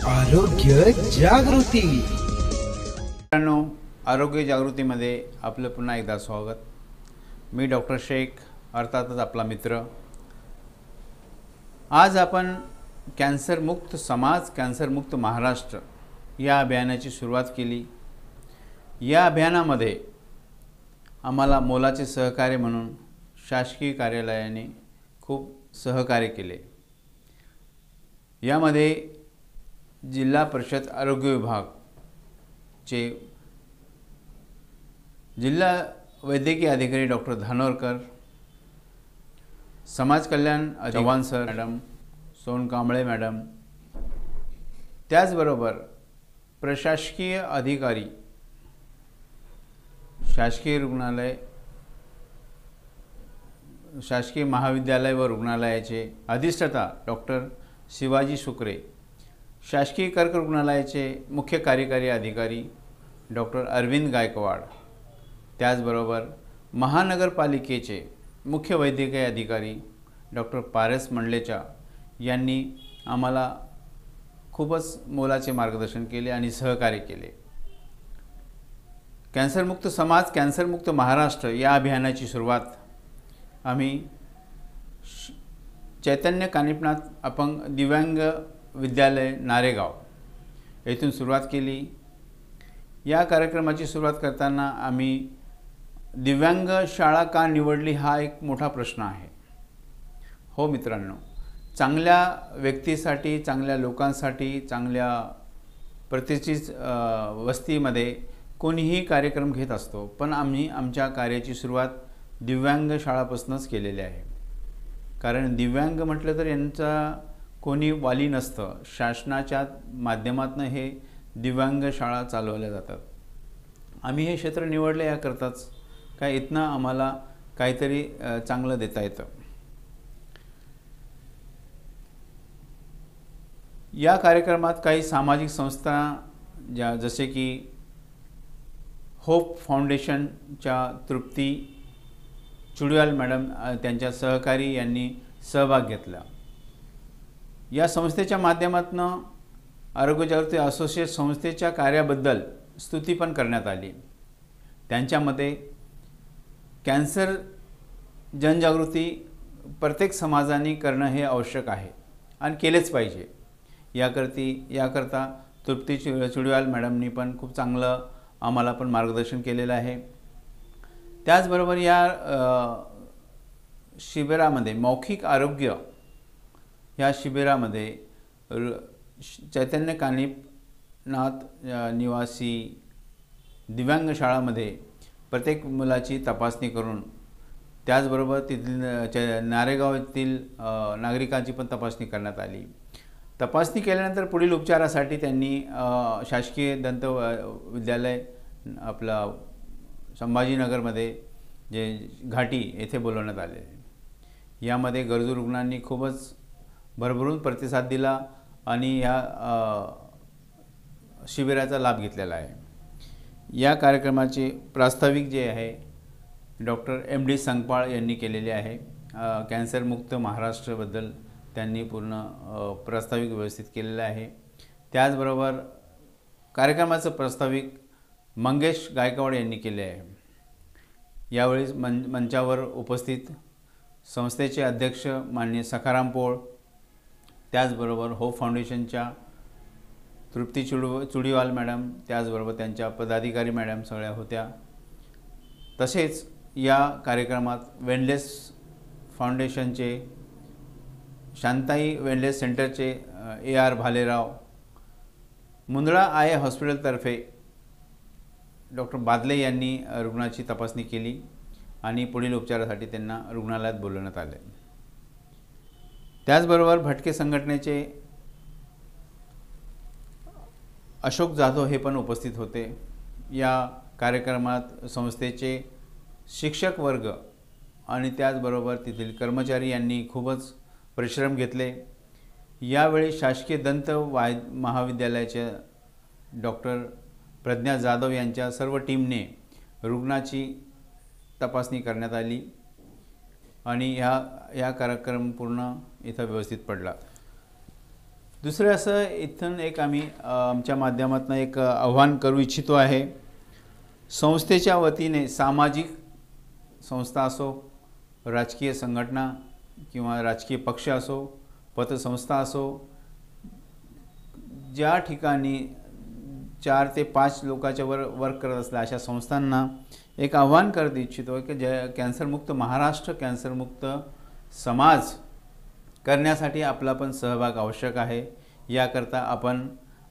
आरोग्य जागृती. मित्रांनो, आरोग्य जागृतीमध्ये आपलं पुन्हा एकदा स्वागत. मी डॉक्टर शेख, अर्थातच आपला मित्र. आज आपण कॅन्सर मुक्त समाज, कॅन्सर मुक्त महाराष्ट्र या अभियानाची सुरुवात केली. या अभियानामध्ये आम्हाला मोलाचे सहकार्य म्हणून शासकीय कार्यालयाने खूप सहकार्य केले. यामध्ये जिल्हा परिषद आरोग्य विभागचे जिल्हा वैद्यकीय अधिकारी डॉक्टर धानोरकर, समाज कल्याण Chavan sir madam, Sonkamble madam, त्याचबरोबर प्रशासकीय अधिकारी, शासकीय रुग्णालय, शासकीय महाविद्यालय व रुग्णालयाचे अधिष्ठाता डॉक्टर शिवाजी शुक्रे, शासकीय कर्क रुग्णालयाचे मुख्य कार्यकारी अधिकारी डॉक्टर अरविंद गायकवाड, त्याचबरोबर महानगरपालिकेचे मुख्य वैद्यकीय अधिकारी डॉक्टर पारस मंडलेचा यांनी आम्हाला खूपच मोलाचे मार्गदर्शन केले आणि सहकार्य केले. कॅन्सरमुक्त समाज, कॅन्सरमुक्त महाराष्ट्र या अभियानाची सुरुवात आम्ही चैतन्य कानिपनाथ अपंग दिव्यांग विद्यालय नारेगाव येथून सुरुवात केली. या कार्यक्रमाची सुरुवात करताना आम्ही दिव्यांग शाळा का निवडली हा एक मोठा प्रश्न आहे. हो मित्रांनो, चांगल्या व्यक्तीसाठी, चांगल्या लोकांसाठी, चांगल्या प्रतिष्ठित वस्तीमध्ये कोणीही कार्यक्रम घेत असतो, पण आम्ही आमच्या कार्याची सुरुवात दिव्यांग शाळापासूनच केलेली आहे. कारण दिव्यांग म्हटलं तर यांचा कोणी वाली नसतं. शासनाच्या माध्यमातून हे दिव्यांग शाळा चालवल्या जातात. आम्ही हे क्षेत्र निवडले याकरताच काय इथनं आम्हाला काहीतरी चांगलं देता येतं. या कार्यक्रमात काही सामाजिक संस्था ज्या जसे की होप फाउंडेशनच्या तृप्ती चुडियाल मॅडम, त्यांच्या सहकारी यांनी सहभाग घेतला. या संस्थेच्या माध्यमातून आरोग्य जागृती असोसिएट संस्थेच्या कार्याबद्दल स्तुती पण करण्यात आली. त्यांच्यामध्ये कॅन्सर जनजागृती प्रत्येक समाजाने करणं हे आवश्यक आहे आणि केलेच पाहिजे. याकरता तृप्ती चुडियाल मॅडमनी पण खूप चांगलं आम्हाला पण मार्गदर्शन केलेलं आहे. त्याचबरोबर या शिबिरामध्ये मौखिक आरोग्य या शिबिरामध्ये चैतन्य कानिपनाथ निवासी दिव्यांग शाळामध्ये प्रत्येक मुलाची तपासणी करून, त्याचबरोबर तिथील नारेगाव येथील नागरिकांची पण तपासणी करण्यात आली. तपासणी केल्यानंतर पुढील उपचारासाठी त्यांनी शासकीय दंत विद्यालय आपला संभाजीनगरमध्ये जे घाटी येथे बोलवण्यात आले. यामध्ये गरजू रुग्णांनी खूपच भरभरून प्रतिसाद दिला आणि या शिबिराचा लाभ घेतलेला आहे. या कार्यक्रमाचे प्रास्ताविक जे आहे डॉक्टर MD संगपाळ यांनी केलेले आहे. कॅन्सरमुक्त महाराष्ट्राबद्दल त्यांनी पूर्ण प्रास्ताविक व्यवस्थित केलेलं आहे. त्याचबरोबर कार्यक्रमाचं प्रास्ताविक मंगेश गायकवाड यांनी केले आहे. यावेळी मंचावर उपस्थित संस्थेचे अध्यक्ष माननीय सखाराम पोळ, त्याचबरोबर होप फाउंडेशनच्या तृप्ती चुडियाल मॅडम, त्याचबरोबर त्यांच्या पदाधिकारी मॅडम सगळ्या होत्या. तसेच या कार्यक्रमात वेलनेस फाउंडेशनचे, शांताई वेलनेस सेंटरचे AR भालेराव, मुंदळा आय हॉस्पिटलतर्फे डॉक्टर बादले यांनी रुग्णाची तपासणी केली आणि पुढील उपचारासाठी त्यांना रुग्णालयात बोलवण्यात आले. त्याचबरोबर भटके संघटनेचे अशोक जाधव हे पण उपस्थित होते. या कार्यक्रमात संस्थेचे शिक्षक वर्ग आणि त्याचबरोबर तेथील कर्मचारी यांनी खूपच परिश्रम घेतले. यावेळी शासकीय दंत महाविद्यालयाचे डॉक्टर प्रज्ञा जाधव यांच्या सर्व टीमने रुग्णाची तपासणी करण्यात आली आणि या कार्यक्रम पूर्ण इथं व्यवस्थित पडला. दुसरं असं इथून एक आम्ही आमच्या माध्यमातून एक आव्हान करू इच्छितो आहे. संस्थेच्या वतीने सामाजिक संस्था असो, राजकीय संघटना किंवा राजकीय पक्ष असो, पतसंस्था असो, ज्या ठिकाणी 4 ते 5 लोकांच्या वर वर्क करत असल्या अशा संस्थांना एक आव्हान करत इच्छितो की कॅन्सरमुक्त महाराष्ट्र, कॅन्सरमुक्त समाज करण्यासाठी आपला पण सहभाग आवश्यक आहे. याकरता आपण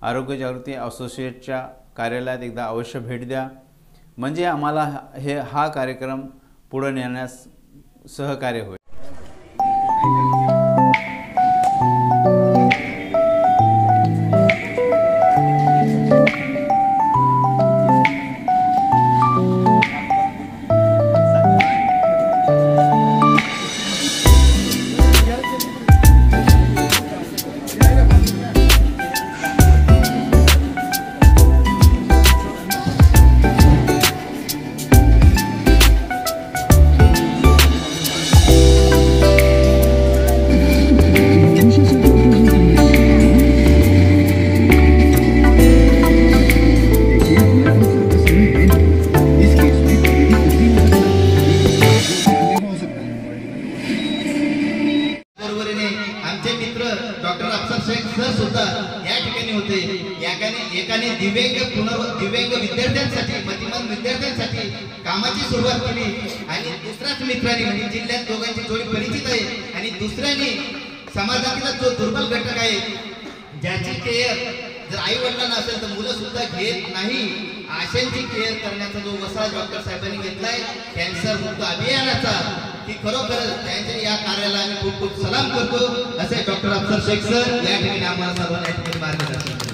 आरोग्य जागृती असोसिएटच्या कार्यालयात एकदा अवश्य भेट द्या, म्हणजे आम्हाला हा कार्यक्रम पुढे नेण्यास सहकार्य होईल. दिव्यांग विद्यार्थ्यांसाठी, मतिमंद विद्यार्थ्यांसाठी कामाची सुरुवात केली आणि दुसऱ्याच मित्रांनी म्हणजे जिल्ह्यात दोघांची जोडी परिचित आहे आणि दुसऱ्याने समाजातला जो दुर्बल घटक आहे ज्याची केअर जर आई वडिलांना असेल तर मुलं सुद्धा घेत नाही, अशांची केअर करण्याचा जो वसा डॉक्टर साहेबांनी घेतलाय कॅन्सर मुक्त अभियानाचा, ती खरोखर त्यांच्या या कार्याला आम्ही खूप खूप सलाम करतो. असे डॉक्टर अफसर शेख सर या ठिकाणी आम्हाला सर्वांना या ठिकाणी मार्गदर्शन करतात.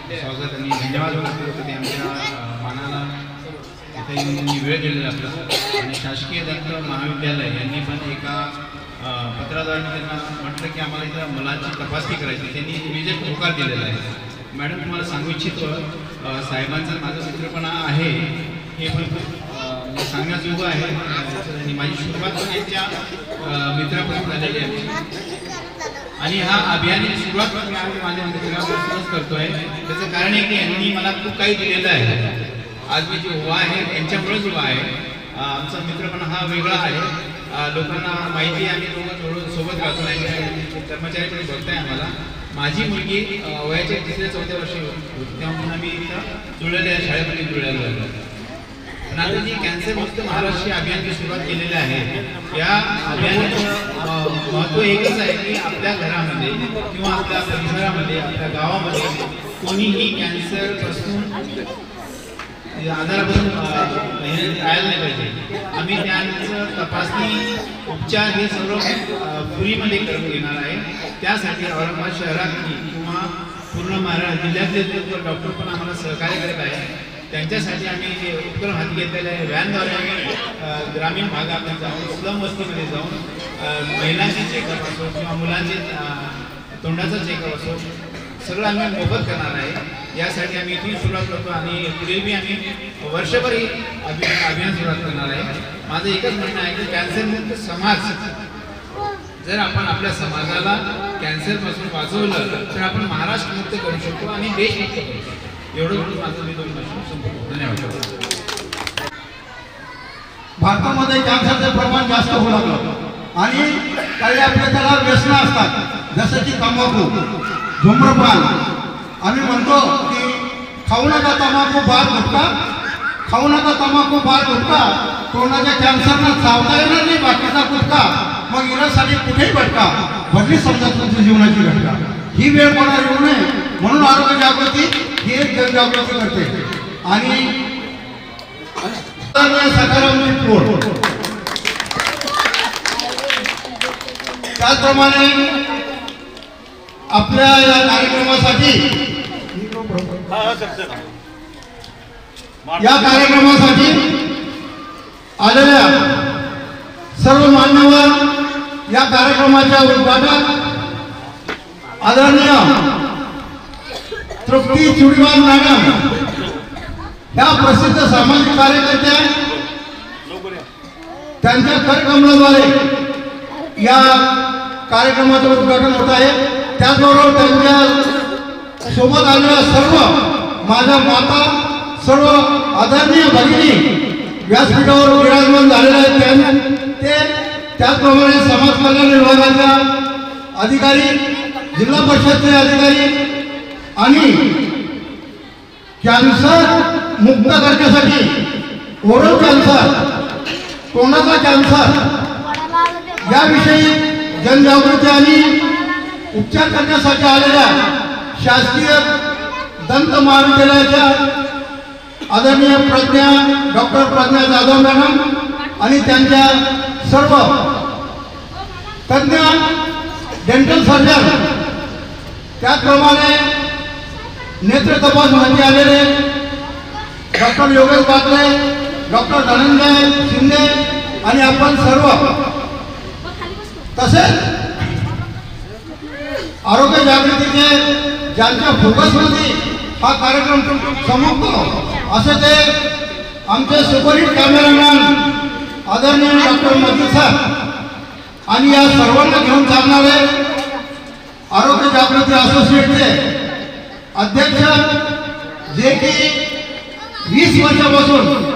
स्वागत आणि धन्यवाद करतो की आमच्या मानाला इथे येऊन वेळ दिलेला आपला. आणि शासकीय दंत महाविद्यालय यांनी पण एका पत्राद्वारे त्यांना म्हटलं की आम्हाला इथं मुलांची तपासणी करायची, त्यांनी इमिजिएट होकार दिलेला आहे. मॅडम तुम्हाला सांगू इच्छितो साहेबांचा माझा मित्रपणा आहे हे पण खूप सांगण्याजोगं आहे आणि माझी सुरुवात पण यांच्या मित्रापासून झालेली आहे आणि हा अभियानाची सुरुवात पण मी माझ्या मित्रापासूनच करतोय. त्याचं कारण आहे की यांनी मला खूप काही दिलेलं आहे. आज मी जो उभा आहे यांच्यामुळेच उभा आहे. आमचा मित्रपणा हा वेगळा आहे, लोकांना माहिती आहे. आम्ही दोघं सोबत राहतो, कर्मचारी पण बघताय आम्हाला. माझी मुलगी वयाच्या 3-4 वर्षी होती तेव्हा आम्ही इथं जुळलेल्या शाळेमध्ये जुळलेलो आहे. पण आता जी कॅन्सर मुक्त महाराष्ट्र अभियानाची सुरुवात केलेली आहे, या अभियानाचं महत्त्व एकच आहे की आपल्या घरामध्ये किंवा आपल्या परिसरामध्ये, आपल्या गावामध्ये कोणीही कॅन्सरपासून आजारापासून राहायला नाही पाहिजे. आम्ही त्यांचं तपासणी, उपचार हे सर्व फ्रीमध्ये करून घेणार आहे. त्यासाठी औरंगाबाद शहरातली किंवा पूर्ण महाराष्ट्र जिल्ह्यातले डॉक्टर पण आम्हाला सहकार्य करत आहे. त्यांच्यासाठी आम्ही जे उपक्रम हाती घेतलेले आहे, व्हॅनद्वारे आम्ही ग्रामीण भागात जाऊन, स्लम वस्तीमध्ये जाऊन महिलांची चेकअप असो किंवा मुलांचे तोंडाचा चेकअप असो सगळं आम्ही मोफत करणार आहे. यासाठी आम्ही इथून सुरुवात करतो आणि पुढे बी आम्ही वर्षभर ही अभियान सुरुवात करणार आहे. माझं एकच म्हणणं आहे की कॅन्सरमुक्त समाज, जर आपण आपल्या समाजाला कॅन्सरपासून वाचवलं तर आपण महाराष्ट्र मुक्त करू शकतो आणि देश मुक्त करू शकतो. एवढं माझं मी 2 वर्ष संपतो. धन्यवाद. भारतामध्ये कॅन्सरचं प्रमाण जास्त होऊ लागलं आणि काही आपल्या त्याला व्यसनं असतात, जसं की तंबाखू, धूम्रपान. आम्ही म्हणतो की खाऊ नका तंबाखू, बार गुटखा, खाऊ नका तंबाखू, बार गुटखा, कोणाच्या कॅन्सरनं चावता येणार नाही बाकीचा गुटखा, मग येण्यासाठी कुठेही भटका, भरली समजा तुमच्या जीवनाची घटका. ही वेळ कोणाला येऊ नये म्हणून आरोग्य जागृती ही एक जनजागृती करते. आणि त्याचप्रमाणे आपल्या या कार्यक्रमासाठी आलेल्या सर्व मान्यवर, या कार्यक्रमाच्या उद्घाटक आदरणीय तृप्ती चुडीवाल मॅडम, ह्या प्रसिद्ध सामाजिक कार्यकर्त्या, त्यांच्या करकमलाद्वारे या कार्यक्रमाचं उद्घाटन होत आहे. त्याचबरोबर त्यांच्या सोबत आलेल्या सर्व माझ्या माता, सर्व आदरणीय भगिनी व्यासपीठावर विराजमान झालेले आहेत. ते त्याचप्रमाणे समाज कल्याण विभागाच्या अधिकारी, जिल्हा परिषदचे अधिकारी आणि कॅन्सर मुक्त करण्यासाठी ओरल कॅन्सर, तोंडाचा कॅन्सर याविषयी जनजागृती आणि उपचार करण्यासाठी आलेल्या शासकीय दंत महाविद्यालयाच्या आदरणीय डॉक्टर प्रज्ञा जाधव मॅडम आणि त्यांच्या सर्व तज्ज्ञ डेंटल सर्जन, त्याचप्रमाणे नेत्र तपासण्यासाठी आलेले डॉक्टर योगेश बागले, डॉक्टर धनंजय शिंदे आणि आपण सर्व, तसेच आरोग्य जागृतीचे ज्यांच्या फोकसमध्ये हा कार्यक्रम समाप्त असे ते आमचे सुपरहिट कॅमेरामॅन आदरणीय डॉक्टर मजीद सर आणि या सर्वांना घेऊन चालणारे आरोग्य जागृती असोसिएटचे अध्यक्ष, जे की 20 वर्षापासून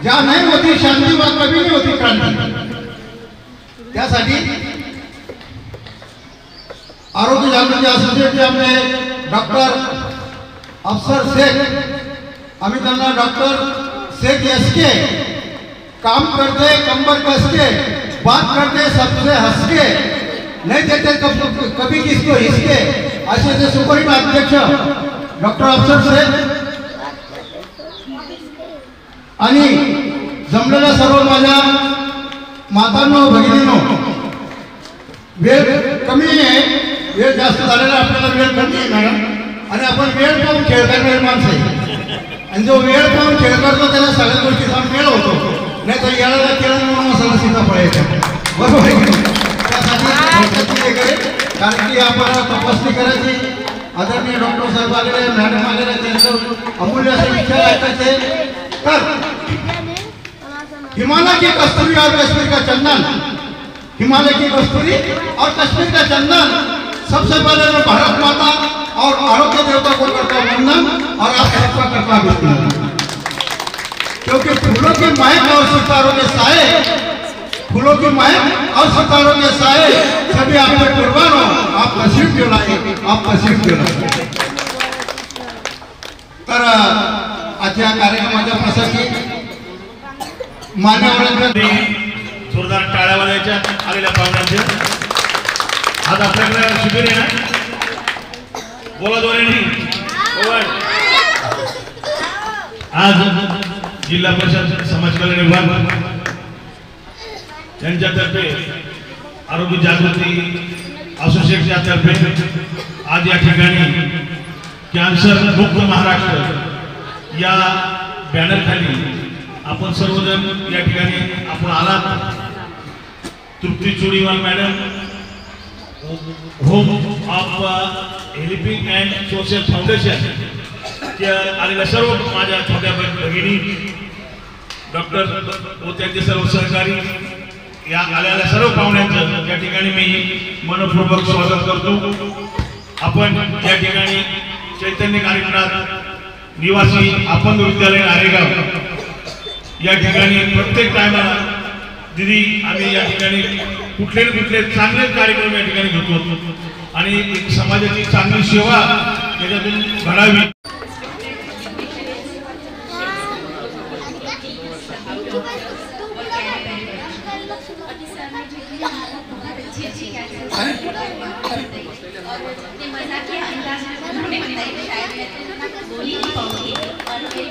ज्या नाही होती शांती व कमी नाही होती क्रांती, त्यासाठी आरोग्य जागृती असोसिएटचे आमचे डॉक्टर अफसर शेख, आम्ही त्यांना डॉक्टर शेख एसके, काम करते कंबर कस के, बात करते सबसे हंस के, नहीं देते कभी किसको हिसके, असे ते सुपरहिट अध्यक्ष डॉक्टर अफसर शेख आणि जमलेल्या सर्व माझ्या मातांनो, भगिनींनो, वेळ कमी आहे, वेळ जास्त झालेला, आपल्याला वेळ कमी आहे मॅडम, आणि आपण वेळ पाहून खेळ करणारे माणसं आहे, आणि जो वेळ पाहून खेळ करतो त्याला सगळ्या गोष्टीचा मेळ होतो, नाही तर याला केला म्हणून मसाला सीताफळ येतो, बरोबर आहे. त्यासाठी कारण की आपण तपासणी करायची, आदरणीय डॉक्टर साहेब आलेले, मॅडम आलेले, त्यांचं अमूल्य असे विचार ऐकायचे. तर हिमालय की कस्तूरी और कश्मीर का चंदन, हिमालय की कस्तूरी और कश्मीर का चंदन, सबसे पहले मैं भारत माता और आरोग्य देवता को करता हूँ वंदन, और आप सबका करता हूँ, क्योंकि फूलों की महक और सितारों के साए, फूलों की महक और सितारों के साए सभी आप पे कुर्बान हो, आप नसीब दिलाए, आप नसीब दिलाए. तर आजच्या कार्यक्रमाच्या प्रसंगी मान्यवरांच्या जोरदार टाळ्या वाजवायच्या आलेल्या पाहुण्यांचे. आज आपल्याकडे शिबिर आहे ना, बोला दोन्ही. आज जिल्हा परिषद समाज कल्याण विभाग यांच्यातर्फे आरोग्य जागृती असोसिएशनच्या तर्फे आज या ठिकाणी कॅन्सर मुक्त महाराष्ट्र या बॅनर खाली आपण सर्वजण या ठिकाणी आपण आलात. Trupti Chudiwal madam, home of helping and social foundation त्या आलेल्या सर्व माझ्या छोट्या भगिनी, डॉक्टर व त्यांचे सर्व सहकारी, या आलेल्या सर्व पाहुण्यांचं या ठिकाणी मी मनपूर्वक स्वागत करतो. आपण या ठिकाणी चैतन्य कार्यक्रमात निवासी अपंग विद्यालय नारेगाव या ठिकाणी प्रत्येक टायमाला दिदी आम्ही या ठिकाणी कुठले ना कुठले चांगले कार्यक्रम या ठिकाणी घेतो आणि एक समाजाची चांगली सेवा त्याच्यातून घडावी.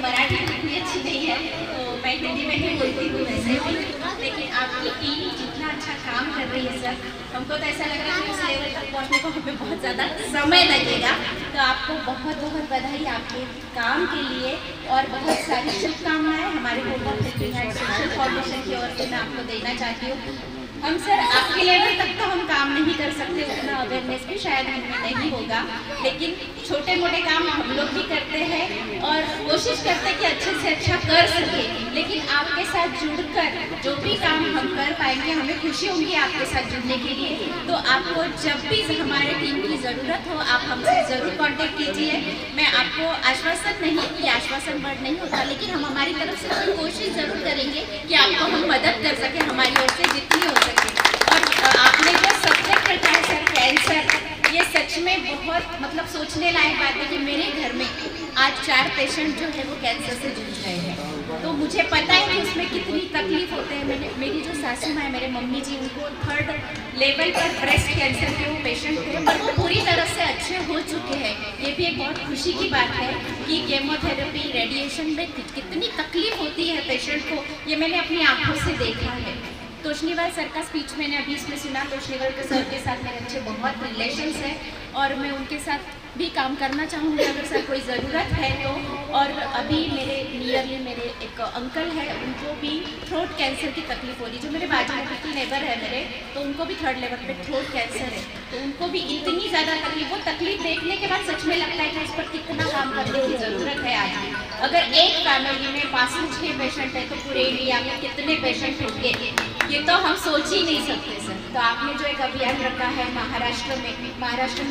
मराठी इतनी अच्छी नहीं है तो मैं हिंदी में ही बोलती हूँ वैसे भी, लेकिन आपकी टीम जितना अच्छा काम कर रही है सर, हमको तो ऐसा लग रहा है कि उस लेवल तक पहुँचने को हमें बहुत ज़्यादा समय लगेगा. तो आपको बहुत बहुत बधाई आपके काम के लिए और बहुत सारी शुभकामनाएं हमारे home of helping end social foundation की ओर से मैं आपको देना चाहती हूँ. हम सर आपके लेवल तक तो हम काम नहीं कर सकते, उतना अवेयरनेस भी शायद हमें नहीं होगा, लेकिन छोटे मोटे काम हम लोग भी करते हैं और कोशिश करते हैं कि अच्छे से अच्छा कर सके। लेकिन आपके साथ जुड़कर जो भी काम हम कर पाएंगे, हमें खुशी होगी आपके साथ जुड़ने के लिए। तो आपको जब भी हमारे टीम की ज़रूरत हो, आप हमसे ज़रूर कांटेक्ट कीजिए। मैं आपको आश्वासन नहीं कि आश्वासन वर्ड नहीं होता, लेकिन हम हमारी तरफ से पूरी कोशिश ज़रूर करेंगे कि आपको हम मदद कर सकें हमारी ओर से जितनी हो सके। और आपने जो सब्जेक्ट रखा है सर कैंसर, ये सच में बहुत मतलब सोचने लायक बात है कि मेरे घर में आज 4 पेशेंट जो है वो कैंसर से जूझ रहे हैं। तो मुझे पता है कि उसमें कितनी तकलीफ होते हैं। मेरी जो सासू माँ है, मेरे मम्मी जी, उनको 3rd लेवल पर ब्रेस्ट कैंसर के वो पेशेंट थे, पर वो पूरी तरह से अच्छे हो चुके हैं। ये भी एक बहुत खुशी की बात है कि केमोथेरेपी, रेडिएशन में कितनी तकलीफ होती है पेशेंट को, ये मैंने अपनी आंखों से देखा है। तोष्णीवाल सर का स्पीच मैंने अभी इसमें सुना। तोष्णीवाल के सर के साथ मेरे अच्छे बहुत रिलेशंस हैं और मैं उनके साथ भी काम करना चाहूँगी अगर सर कोई ज़रूरत है तो। और अभी मेरे नियरली मेरे एक अंकल है, उनको भी थ्रोट कैंसर की तकलीफ हो रही, जो मेरे बाजू में बिल्कुल नेबर है मेरे, तो उनको भी 3rd लेवल पे थ्रोट कैंसर है। तो उनको भी इतनी ज़्यादा तकलीफ, वो तकलीफ देखने के बाद सच में लगता है कि उस पर कितना काम करने की ज़रूरत है आज। अगर एक फैमिली में 5 से 6 पेशेंट है तो पूरे इंडिया में कितने पेशेंट होंगे, ये तो हम सोच ही नहीं सकते सर। तो आपने जो एक अभियान रखा है महाराष्ट्र में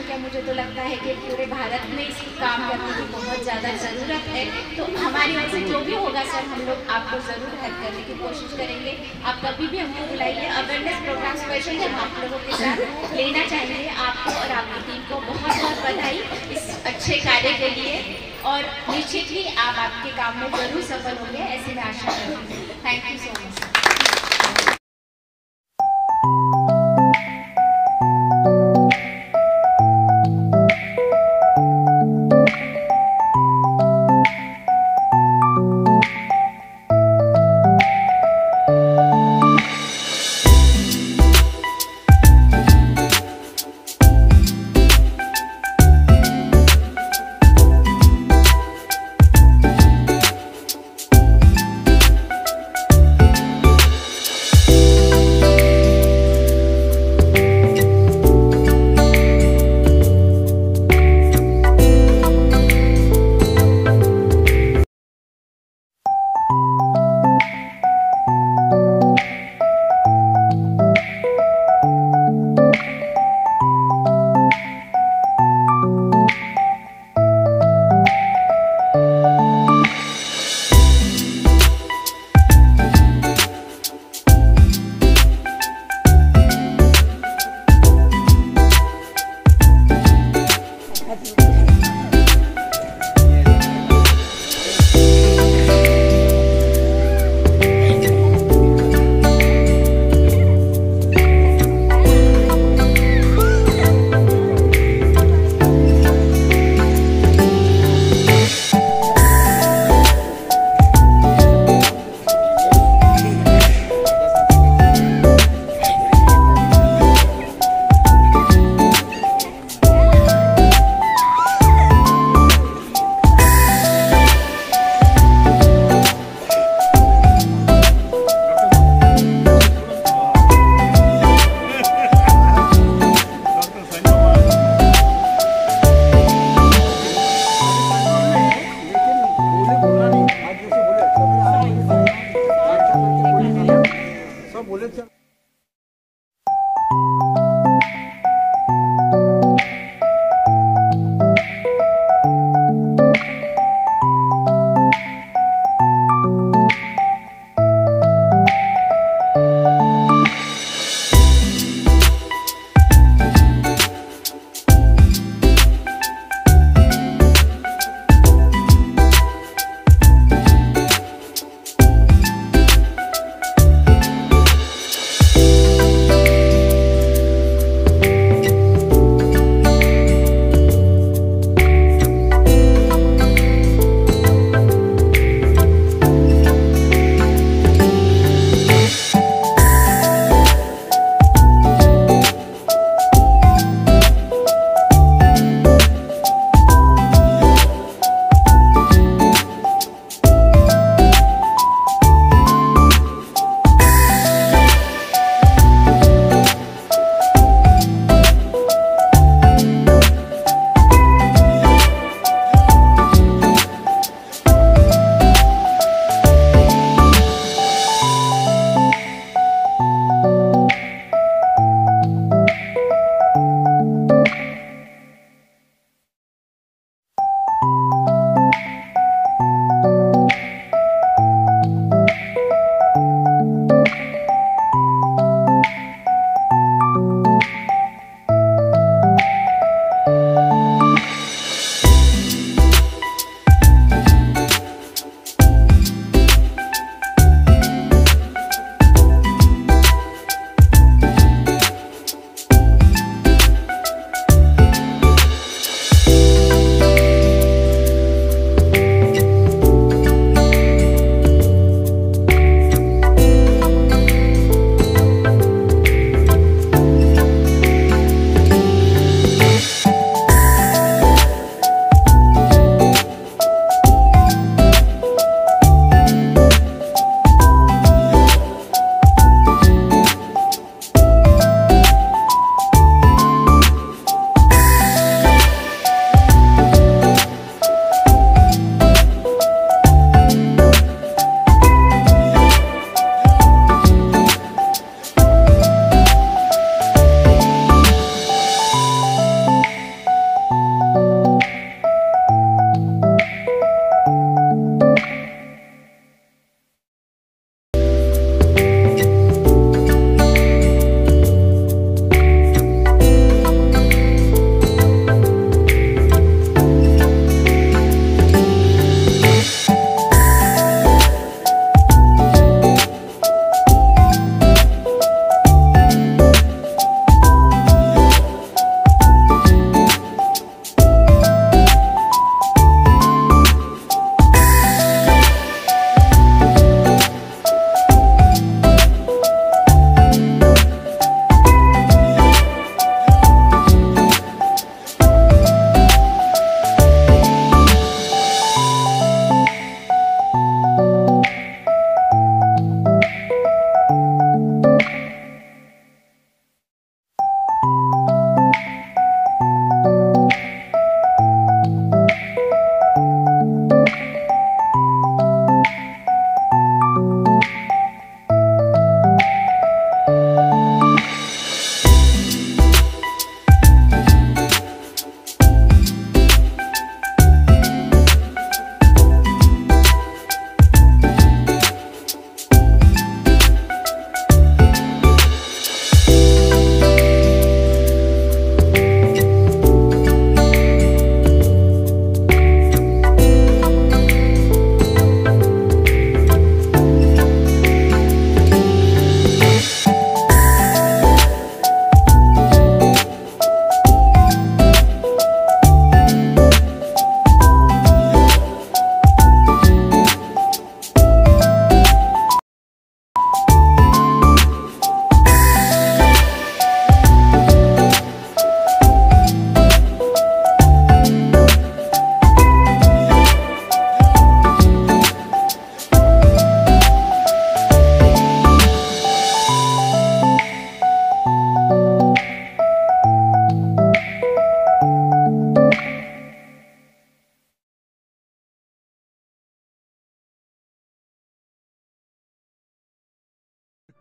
क्या, मुझे तो लगता है कि पूरे भारत में इस काम करने की बहुत ज़्यादा ज़रूरत है। तो हमारी ओर से जो भी होगा सर, हम लोग आपको ज़रूर हेल्प करने की कोशिश करेंगे। आप कभी भी हमको बुलाइए। अवेयरनेस प्रोग्राम स्पेशल हम आप लोगों के साथ लेना चाहिए। आपको और आपकी टीम को बहुत बहुत बधाई इस अच्छे कार्य के लिए, और निश्चित ही आप आपके काम में ज़रूर सफल होंगे, ऐसी मैं आशा करती हूँ। Thank you so much.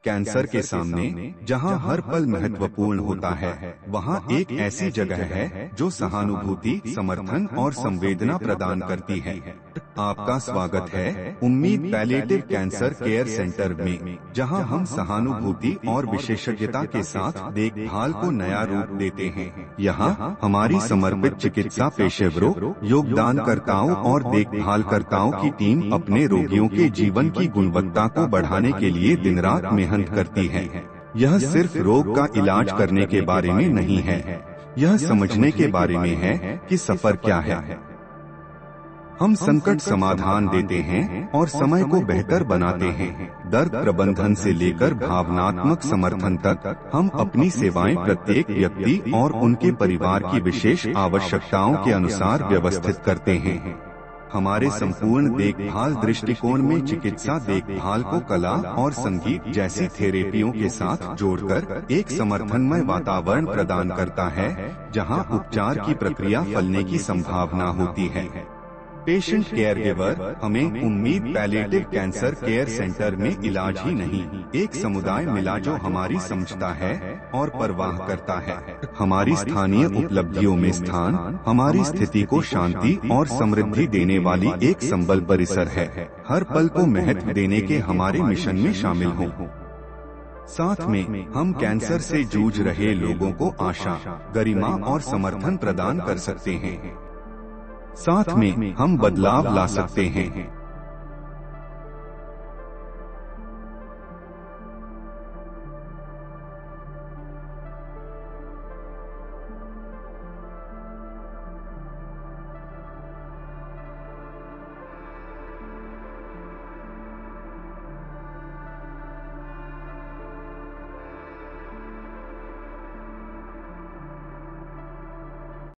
Cancer के सामने जहां हर पल महत्वपूर्ण होता है, वहां एक ऐसी जगह है जो सहानुभूति, समर्थन और संवेदना प्रदान करती है। आपका स्वागत है उम्मीद पैलिएटिव कैंसर केयर सेंटर में, जहां हम सहानुभूति और विशेषज्ञता के साथ देखभाल को नया रूप देते हैं। यहां हमारी समर्पित चिकित्सा पेशेवरों, योगदानकर्ताओं और देखभालकर्ताओं की टीम अपने रोगियों के जीवन की गुणवत्ता को बढ़ाने के लिए दिन रात मेहनत करती है। यह सिर्फ रोग का इलाज करने के बारे में नहीं है, यह समझने के बारे में है कि सफर क्या है। हम संकट समाधान देते हैं और समय को बेहतर बनाते हैं। दर्द प्रबंधन से लेकर भावनात्मक समर्थन तक हम अपनी सेवाएं प्रत्येक व्यक्ति और उनके परिवार की विशेष आवश्यकताओं के अनुसार व्यवस्थित करते हैं। हमारे संपूर्ण देखभाल दृष्टिकोण में चिकित्सा देखभाल को कला और संगीत जैसी थेरेपियों के साथ जोड़कर एक समर्थनमय वातावरण प्रदान करता है, जहां उपचार की प्रक्रिया फलने की संभावना होती है। पेशेंट केयर गिवर हमें उम्मीद पैलिएटिव कैंसर केयर सेंटर में इलाज ही नहीं, एक समुदाय मिला जो हमारी समझता है और परवाह करता है। हमारी स्थानीय उपलब्धियों में स्थान हमारी स्थिति को शांति और समृद्धि देने वाली एक संबल परिसर है। हर पल को महत्व देने के हमारे मिशन में शामिल हो। साथ में हम कैंसर से जूझ रहे लोगों को आशा, गरिमा और समर्थन प्रदान कर सकते हैं। साथ में हम बदलाव ला सकते हैं।